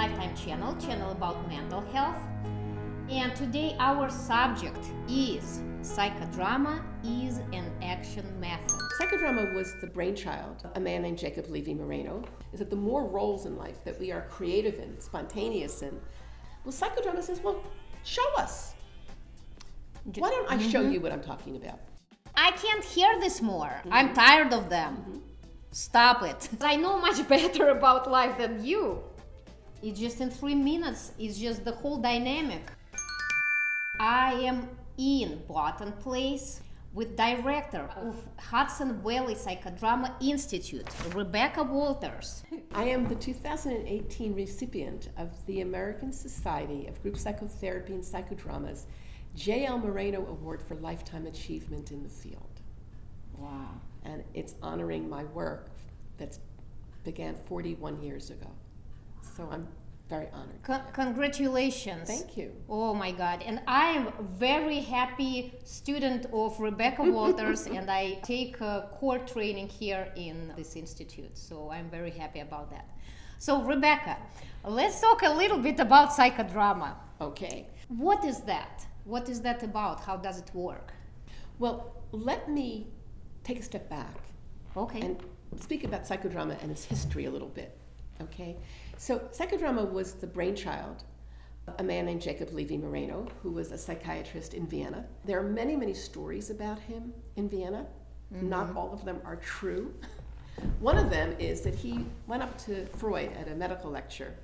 Lifetime channel about mental health. And today our subject is Psychodrama is an action method. Psychodrama was the brainchild of a man named J.l.Moreno. Is that the more roles in life that we are creative in, spontaneous in, well, Psychodrama says, well, show us. Why don't I show you what I'm talking about? I can't hear this more. I'm tired of them. Stop it. I know much better about life than you. It's just in 3 minutes. It's just the whole dynamic. I am in Barton Place with director of Hudson Psychodrama Institute, Rebecca Walters. I am the 2018 recipient of the American Society of Group Psychotherapy and Psychodrama's J.l.Moreno Award for Lifetime Achievement in the field. Wow. And it's honoring my work that began 41 years ago. So I'm very honored. Congratulations. Thank you. Oh my God. And I am a very happy student of Rebecca Walters and I take core training here in this institute. So I'm very happy about that. So Rebecca, let's talk a little bit about psychodrama. Okay. What is that? What is that about? How does it work? Well, let me take a step back. Okay. And speak about psychodrama and its history a little bit. Okay? So psychodrama was the brainchild of a man named J.l.Moreno, who was a psychiatrist in Vienna. There are many, many stories about him in Vienna. Not all of them are true. One of them is that he went up to Freud at a medical lecture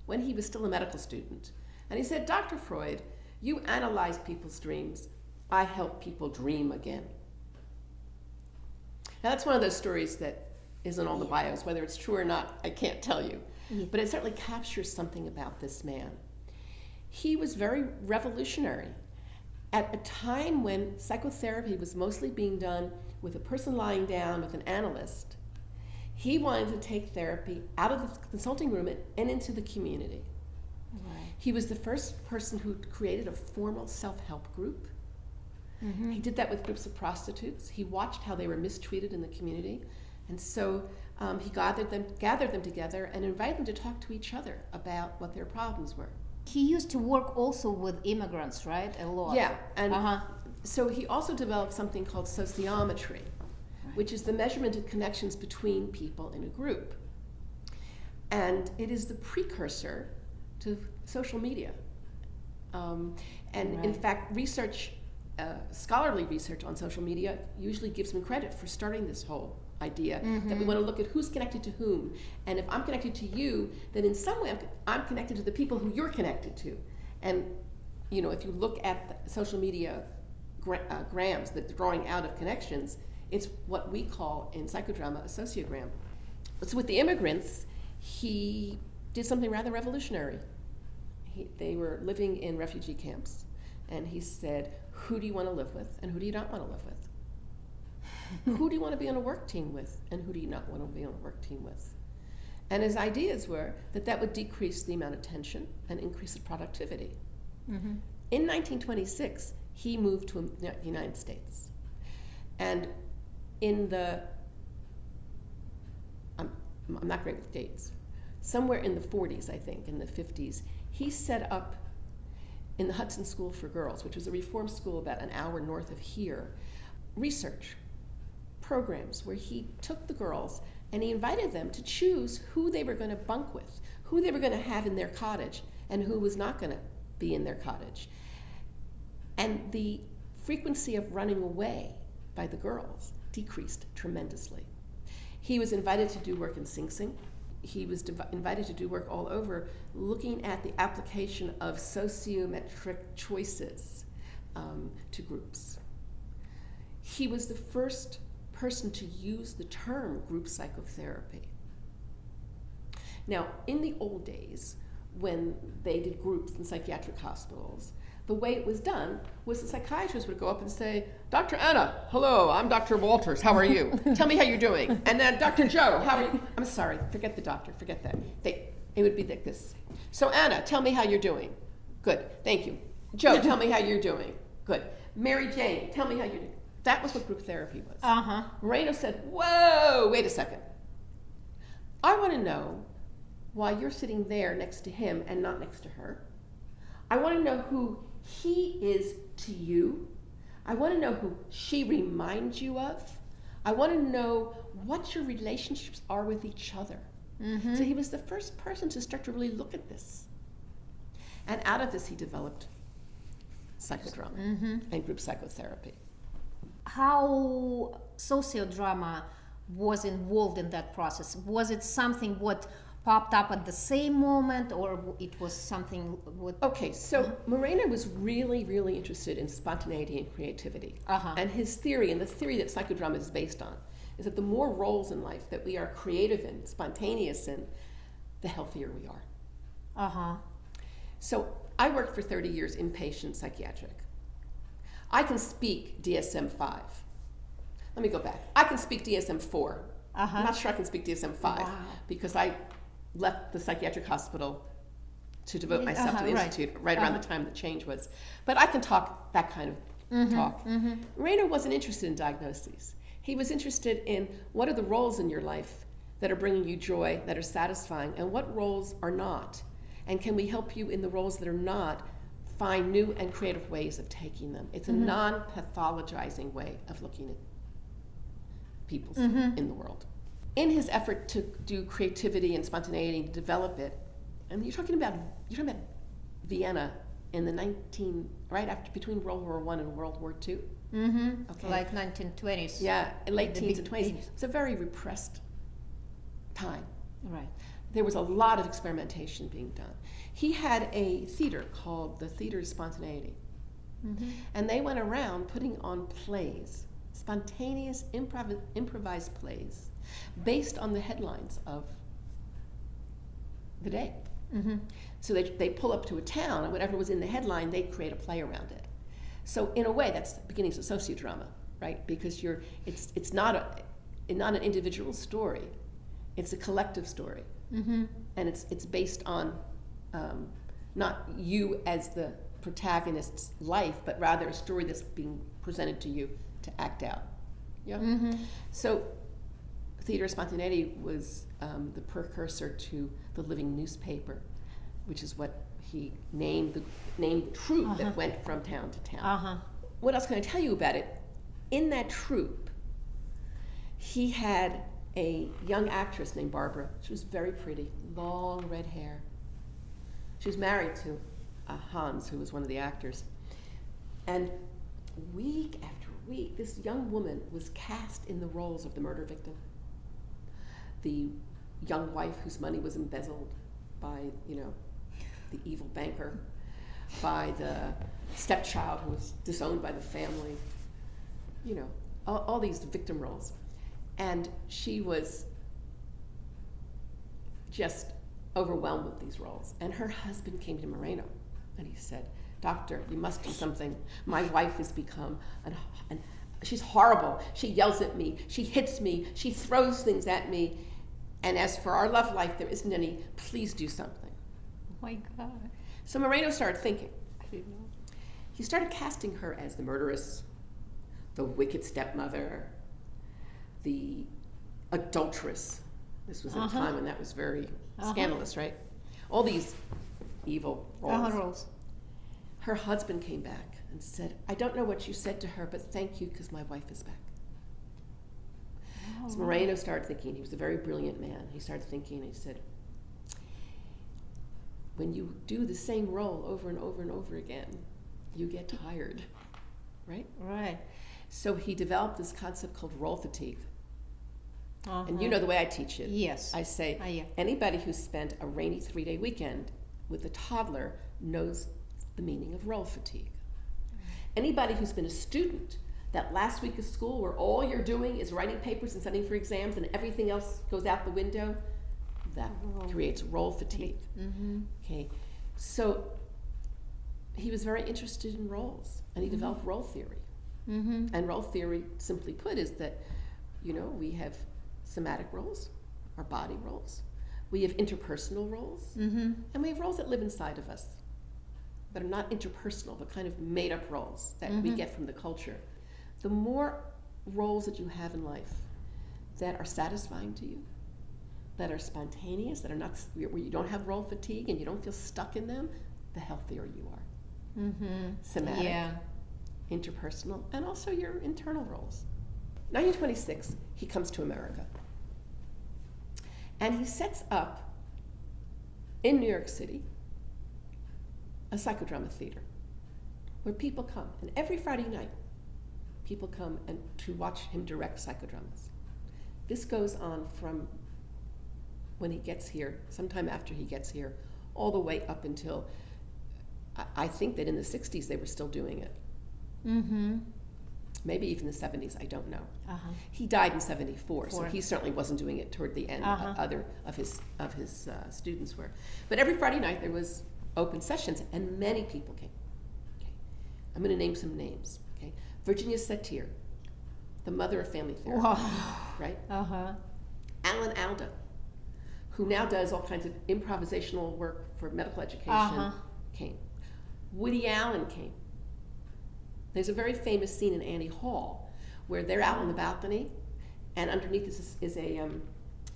when he was still a medical student. And he said, Dr. Freud, you analyze people's dreams. I help people dream again. Now that's one of those stories that isn't all the bios. Whether it's true or not, I can't tell you. But it certainly captures something about this man. He was very revolutionary. At a time when psychotherapy was mostly being done with a person lying down with an analyst, he wanted to take therapy out of the consulting room and into the community. Right. He was the first person who created a formal self-help group. He did that with groups of prostitutes. He watched how they were mistreated in the community. And so he gathered them together and invited them to talk to each other about what their problems were. He used to work also with immigrants, right? A lot. Yeah, and so he also developed something called sociometry, which is the measurement of connections between people in a group. And it is the precursor to social media. In fact, scholarly research on social media usually gives him credit for starting this whole idea that we want to look at who's connected to whom. And if I'm connected to you, then in some way I'm connected to the people who you're connected to. And if you look at the social media grams, the drawing out of connections, it's what we call in psychodrama a sociogram. So with the immigrants, he did something rather revolutionary. They were living in refugee camps. And he said, who do you want to live with and who do you not want to live with? Who do you want to be on a work team with and who do you not want to be on a work team with? And his ideas were that would decrease the amount of tension and increase the productivity. In 1926, he moved to the United States. And I'm not great with dates, somewhere in the 40s, I think, in the 50s, he set up in the Hudson School for Girls, which was a reform school about an hour north of here, research programs where he took the girls and he invited them to choose who they were going to bunk with, who they were going to have in their cottage, and who was not going to be in their cottage. And the frequency of running away by the girls decreased tremendously. He was invited to do work in Sing Sing. He was invited to do work all over, looking at the application of sociometric choices to groups. He was the first person to use the term group psychotherapy. Now, in the old days, when they did groups in psychiatric hospitals, the way it was done was the psychiatrist would go up and say, Dr. Anna, hello, I'm Dr. Walters, how are you? Tell me how you're doing. And then Dr. Joe, how are you? I'm sorry, forget the doctor, forget that. It would be like this. So Anna, tell me how you're doing. Good, thank you. Joe, tell me how you're doing. Good. Mary Jane, tell me how you're doing. That was what group therapy was. Moreno said, whoa, wait a second. I want to know why you're sitting there next to him and not next to her. I want to know who he is to you. I want to know who she reminds you of. I want to know what your relationships are with each other. Mm-hmm. So he was the first person to start to really look at this. And out of this, he developed psychodrama Mm-hmm. and group psychotherapy. How sociodrama was involved in that process? Was it something what popped up at the same moment, or it was something what... Okay, so Moreno was really, really interested in spontaneity and creativity. Uh-huh. And his theory, and the theory that psychodrama is based on, is that the more roles in life that we are creative in, spontaneous in, the healthier we are. Uh-huh. So I worked for 30 years inpatient psychiatric. I can speak DSM-5. Let me go back. I can speak DSM-4. Uh-huh. I'm not sure I can speak DSM-5 Wow. because I left the psychiatric hospital to devote myself to the right. institute right around the time the change was. But I can talk that kind of talk. Mm-hmm. Moreno wasn't interested in diagnoses. He was interested in what are the roles in your life that are bringing you joy, that are satisfying, and what roles are not. And can we help you in the roles that are not find new and creative ways of taking them? It's a non-pathologizing way of looking at people in the world. In his effort to do creativity and spontaneity, to develop it, and you're talking about Vienna in the right after, between World War I and World War II. Mm-hmm. Okay. Like 1920s. Yeah, late The teens and big 20s. It's a very repressed time. Right. There was a lot of experimentation being done. He had a theater called the Theater of Spontaneity. Mm-hmm. And they went around putting on plays, spontaneous improvised plays, based on the headlines of the day. Mm-hmm. So they pull up to a town, and whatever was in the headline, they create a play around it. So in a way, that's the beginnings of sociodrama, right? Because it's not an individual story, it's a collective story, mm-hmm. and it's based on not you as the protagonist's life, but rather a story that's being presented to you to act out. Yeah. Mm-hmm. So, Theater of Spontaneity was the precursor to the living newspaper, which is what he named the troupe that went from town to town. Uh-huh. What else can I tell you about it? In that troupe, he had a young actress named Barbara. She was very pretty, long red hair. She was married to Hans, who was one of the actors. And week after week, this young woman was cast in the roles of the murder victim, the young wife whose money was embezzled by, the evil banker, by the stepchild who was disowned by the family, all these victim roles. And she was just overwhelmed with these roles. And her husband came to Moreno and he said, "Doctor, you must do something. My wife has become she's horrible. She yells at me, she hits me, she throws things at me. And as for our love life, there isn't any. Please do something." Oh my God. So Moreno started thinking. He started casting her as the murderess, the wicked stepmother, the adulteress. This was a time when that was very scandalous, right? All these evil roles. Her husband came back and said, "I don't know what you said to her, but thank you because my wife is back." So Moreno started thinking. He was a very brilliant man. He started thinking, and he said, when you do the same role over and over and over again, you get tired, right? Right. So he developed this concept called role fatigue. And you know the way I teach it. Yes. I say, Yeah. anybody who spent a rainy 3-day weekend with a toddler knows the meaning of role fatigue. Anybody who's been a student, that last week of school where all you're doing is writing papers and studying for exams and everything else goes out the window, that creates role fatigue. Mm-hmm. Okay, so he was very interested in roles, and he developed role theory. Mm-hmm. And role theory, simply put, is that, we have somatic roles, our body roles, we have interpersonal roles, Mm-hmm. and we have roles that live inside of us that are not interpersonal, but kind of made-up roles that we get from the culture. The more roles that you have in life that are satisfying to you, that are spontaneous, that are not, where you don't have role fatigue and you don't feel stuck in them, the healthier you are. Somatic, interpersonal, and also your internal roles. 1926, he comes to America. And he sets up, in New York City, a psychodrama theater where people come. And every Friday night, people come and to watch him direct psychodramas. This goes on from when he gets here, sometime after he gets here, all the way up until, I think that in the 60s they were still doing it. Maybe even the 70s, I don't know. He died in 74, so he certainly wasn't doing it toward the end. Other of his students were. But every Friday night there was open sessions, and many people came. Okay. I'm going to name some names. Okay. Virginia Satir, the mother of family therapy, right? Alan Alda, who now does all kinds of improvisational work for medical education, came. Woody Allen came. There's a very famous scene in Annie Hall where they're out on the balcony, and underneath is a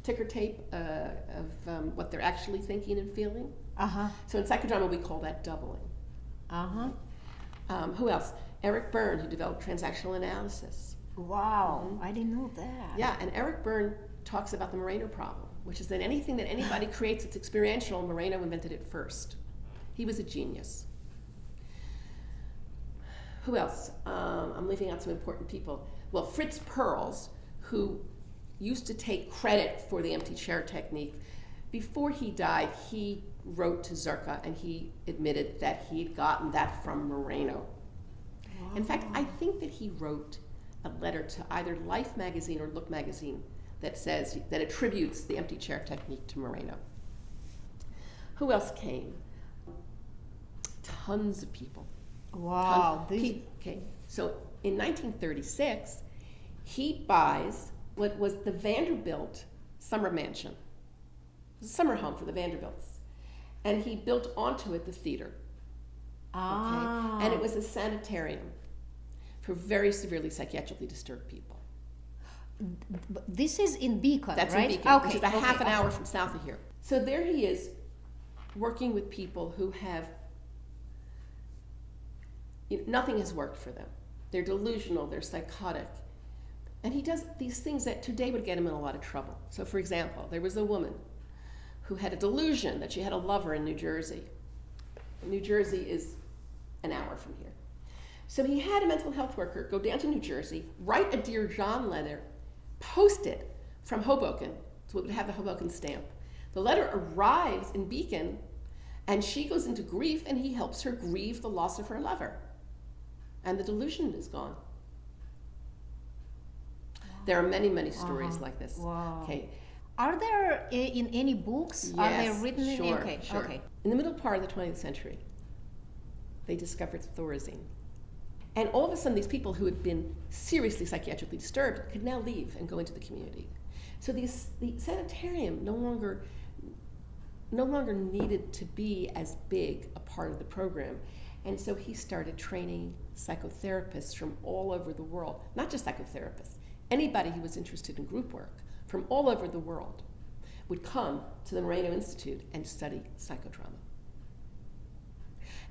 ticker tape of what they're actually thinking and feeling. So in psychodrama we call that doubling. Who else? Eric Byrne, who developed transactional analysis. Wow, I didn't know that. Yeah, and Eric Byrne talks about the Moreno problem, which is that anything that anybody creates that's experiential, Moreno invented it first. He was a genius. Who else? I'm leaving out some important people. Well, Fritz Perls, who used to take credit for the empty chair technique. Before he died, he wrote to Zerka and he admitted that he'd gotten that from Moreno. In fact, I think that he wrote a letter to either Life magazine or Look magazine that attributes the empty chair technique to Moreno. Who else came? Tons of people. Wow. Okay, so in 1936, he buys what was the Vanderbilt summer mansion. It was a summer home for the Vanderbilts. And he built onto it the theater. Okay? And it was a sanitarium for very severely psychiatrically disturbed people. This is in Beacon, That's right? in Beacon, which is a half an hour from south of here. So there he is, working with people who have, nothing has worked for them. They're delusional, they're psychotic. And he does these things that today would get him in a lot of trouble. So for example, there was a woman who had a delusion that she had a lover in New Jersey. New Jersey is an hour from here. So he had a mental health worker go down to New Jersey, write a Dear John letter, post it from Hoboken, so it would have the Hoboken stamp. The letter arrives in Beacon, and she goes into grief, and he helps her grieve the loss of her lover. And the delusion is gone. There are many, many stories like this. Okay. Are there in any books? Yes, Are they written in? Sure. Okay. In the middle part of the 20th century, they discovered Thorazine. And all of a sudden, these people who had been seriously psychiatrically disturbed could now leave and go into the community. So the sanitarium no longer needed to be as big a part of the program. And so he started training psychotherapists from all over the world, not just psychotherapists, anybody who was interested in group work from all over the world would come to the Moreno Institute and study psychodrama.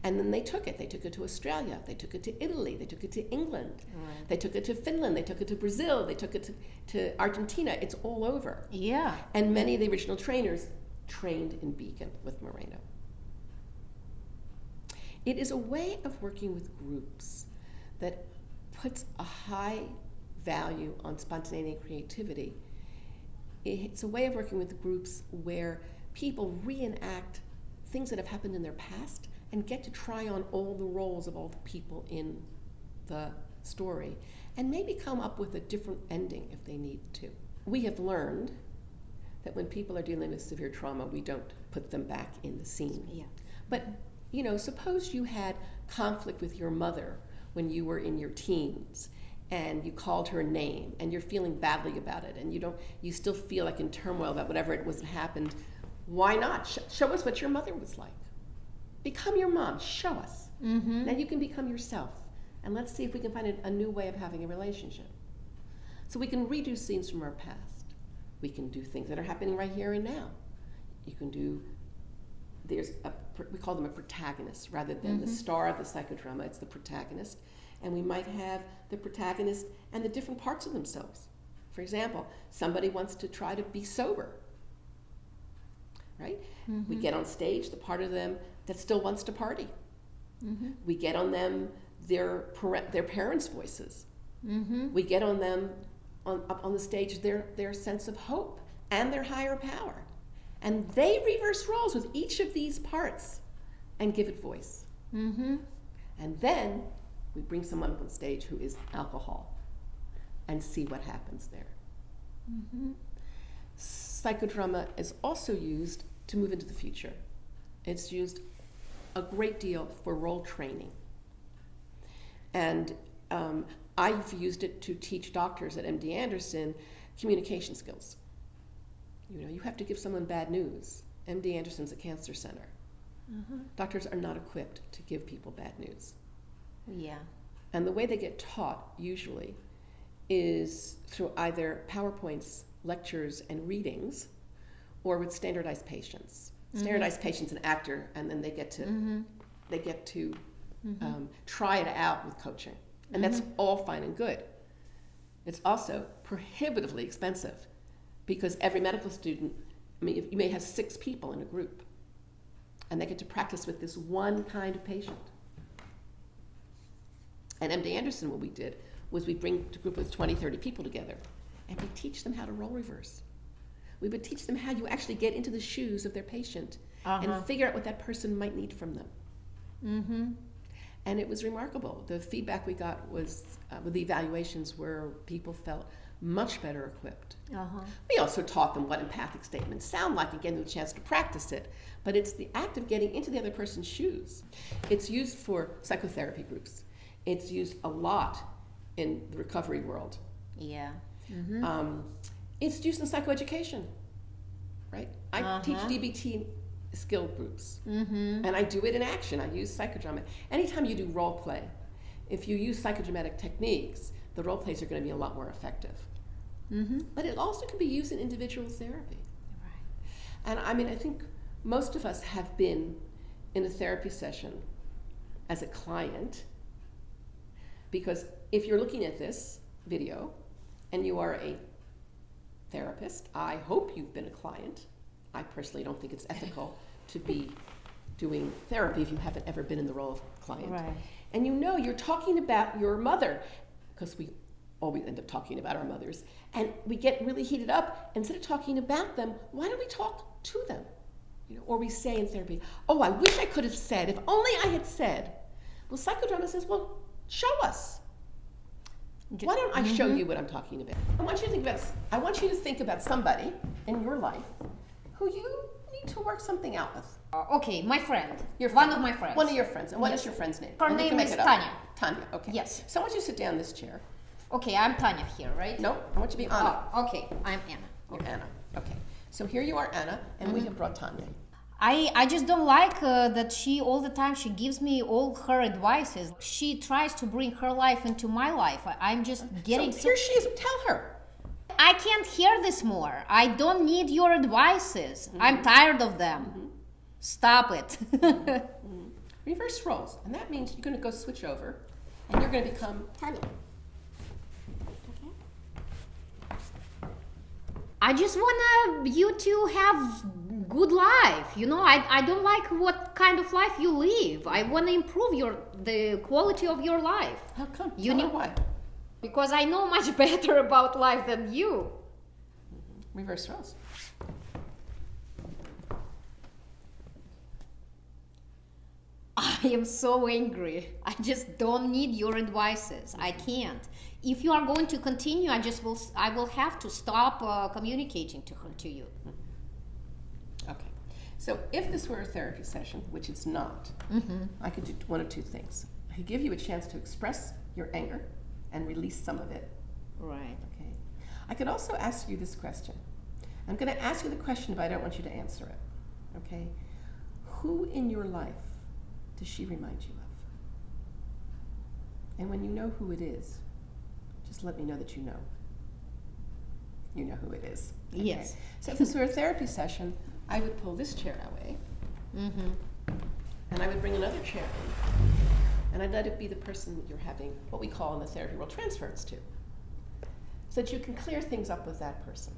And then they took it to Australia, they took it to Italy, they took it to England, they took it to Finland, they took it to Brazil, they took it to Argentina. It's all over. Yeah. And many of the original trainers trained in Beacon with Moreno. It is a way of working with groups that puts a high value on spontaneity and creativity. It's a way of working with groups where people reenact things that have happened in their past and get to try on all the roles of all the people in the story and maybe come up with a different ending if they need to. We have learned that when people are dealing with severe trauma, we don't put them back in the scene. Yeah. But, suppose you had conflict with your mother when you were in your teens and you called her a name and you're feeling badly about it and you still feel like in turmoil about whatever it was that happened. Why not? Show us what your mother was like. Become your mom. Show us. Now you can become yourself. And let's see if we can find a new way of having a relationship. So we can redo scenes from our past. We can do things that are happening right here and now. You can do, we call them a protagonist rather than the star of the psychodrama. It's the protagonist. And we might have the protagonist and the different parts of themselves. For example, somebody wants to try to be sober, right? We get on stage the part of them that still wants to party. We get on them their parents' voices. We get on them up on the stage their sense of hope and their higher power. And they reverse roles with each of these parts and give it voice. And then we bring someone up on stage who is alcohol and see what happens there. Psychodrama is also used to move into the future. It's used a great deal for role training. And I've used it to teach doctors at MD Anderson communication skills. You know, you have to give someone bad news. MD Anderson's a cancer center. Doctors are not equipped to give people bad news. Yeah. And the way they get taught, usually, is through either PowerPoints, lectures, and readings, or with standardized patients. Standardized patients, an actor, and then they get to try it out with coaching. And that's all fine and good. It's also prohibitively expensive because every medical student, I mean, you may have 6 people in a group, and they get to practice with this one kind of patient. At MD Anderson, what we did was we bring a group of 20, 30 people together, and we teach them how to role reverse. We would teach them how you actually get into the shoes of their patient and figure out what that person might need from them. And it was remarkable. The feedback we got was with the evaluations where people felt much better equipped. We also taught them what empathic statements sound like, again, the chance to practice it. But it's the act of getting into the other person's shoes. It's used for psychotherapy groups. It's used a lot in the recovery world. Yeah. It's used in psychoeducation, right? I teach DBT skill groups, and I do it in action. I use psychodrama. Anytime you do role play, if you use psychodramatic techniques, the role plays are going to be a lot more effective. But it also can be used in individual therapy. And I mean, I think most of us have been in a therapy session as a client, because if you're looking at this video and you are a therapist, I hope you've been a client. I personally don't think it's ethical to be doing therapy if you haven't ever been in the role of client. And you know you're talking about your mother, because we always end up talking about our mothers, and we get really heated up. Instead of talking about them, why don't we talk to them? You know, or we say in therapy, oh, I wish I could have said, if only I had said. Well, psychodrama says, well, show us. Why don't I show you what I'm talking about? I want you to think about somebody in your life who you need to work something out with. Okay, my friend. One of my friends. One of your friends. And what is your friend's name? Her name is Tanya. Tanya, okay. Yes. So I want you to sit down in this chair. Okay, I'm Tanya here, right? No, I want you to be Anna. Okay, I'm Anna. You're Anna. Okay. So here you are, Anna, and we have brought Tanya. I just don't like that she all the time she gives me all her advices. She tries to bring her life into my life. I'm just getting so here she is. Tell her. I can't hear this more. I don't need your advices. I'm tired of them. Stop it. Reverse roles, and that means you're going to go switch over, and you're going to become Tanya. I just want you to have good life. You know, I don't like what kind of life you live. I want to improve the quality of your life. How come? You know why? Because I know much better about life than you. Reverse roles. I am so angry. I just don't need your advices. I can't. If you are going to continue, I will have to stop communicating to you. Okay. So if this were a therapy session, which it's not, I could do one of two things. I could give you a chance to express your anger and release some of it. Right. Okay. I could also ask you this question. I'm going to ask you the question, but I don't want you to answer it. Okay. Who in your life does she remind you of? And when you know who it is, just let me know that you know. you know who it is. Okay? Yes. So if this were a therapy session, I would pull this chair away, and I would bring another chair in, and I'd let it be the person that you're having what we call in the therapy world transference to, so that you can clear things up with that person.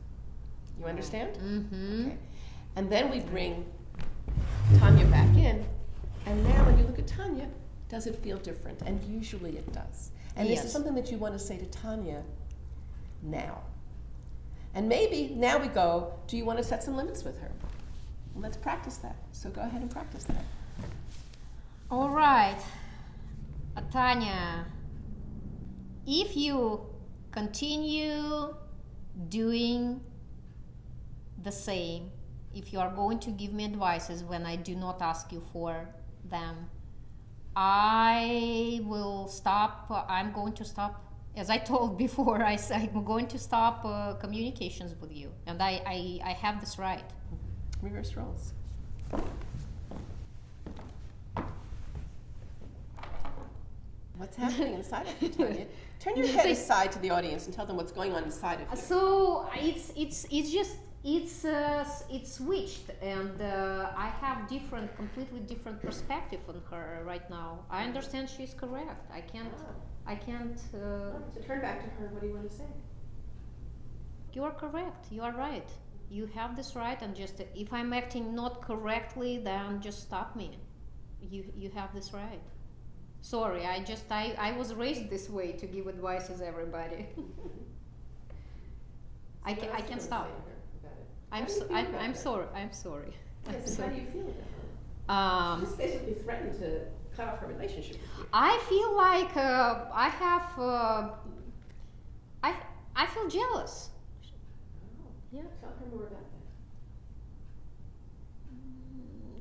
You understand? Okay. And then we bring Tanya back in, and now when you look at Tanya, does it feel different? And usually it does. And this is something that you want to say to Tanya now. And maybe now we go, do you want to set some limits with her? Well, let's practice that. So go ahead and practice that. All right, Tanya, if you continue doing the same, if you are going to give me advices when I do not ask you for them, I will stop. I'm going to stop. As I told before, I'm going to stop communications with you, and I have this right. Reverse roles. What's happening inside of you, Tanya? Turn your head aside to the audience and tell them what's going on inside of you. So it's switched, and I have completely different perspective on her right now. I understand she's correct. I can't. So turn back to her. What do you want to say? You are correct. You are right. You have this right, and just if I'm acting not correctly, then just stop me. You have this right. Sorry, I was raised this way to give advices everybody. I can't stop. I'm sorry. I'm sorry. Yes, how do you feel about her? She's basically threatened to cut off her relationship with you. I feel like I feel jealous. Oh. Yeah. Tell her more about that.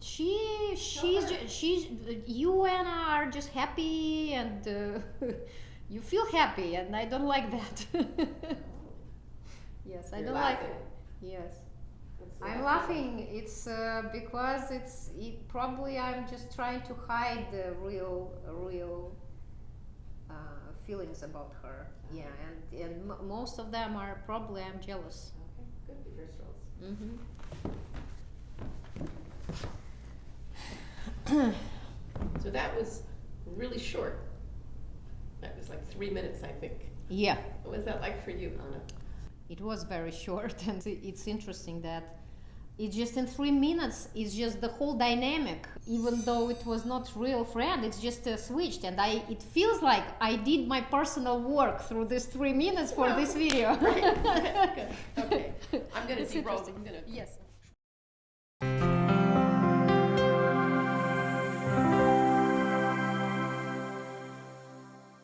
She's you and I are just happy, and you feel happy, and I don't like that. Yes, I You're don't laughing. like it. Yes. I'm laughing. It's because probably I'm just trying to hide the real feelings about her. Yeah, and most of them are probably I'm jealous. Okay, good. Reverse roles. So that was really short. That was like 3 minutes, I think. Yeah. What was that like for you, Anna? It was very short, and it's interesting that it's just in 3 minutes, it's just the whole dynamic. Even though it was not real friend, it's just switched, and it feels like I did my personal work through these 3 minutes for this video. Right. Good. Okay. I'm going to It's de-roll. interesting. Yes.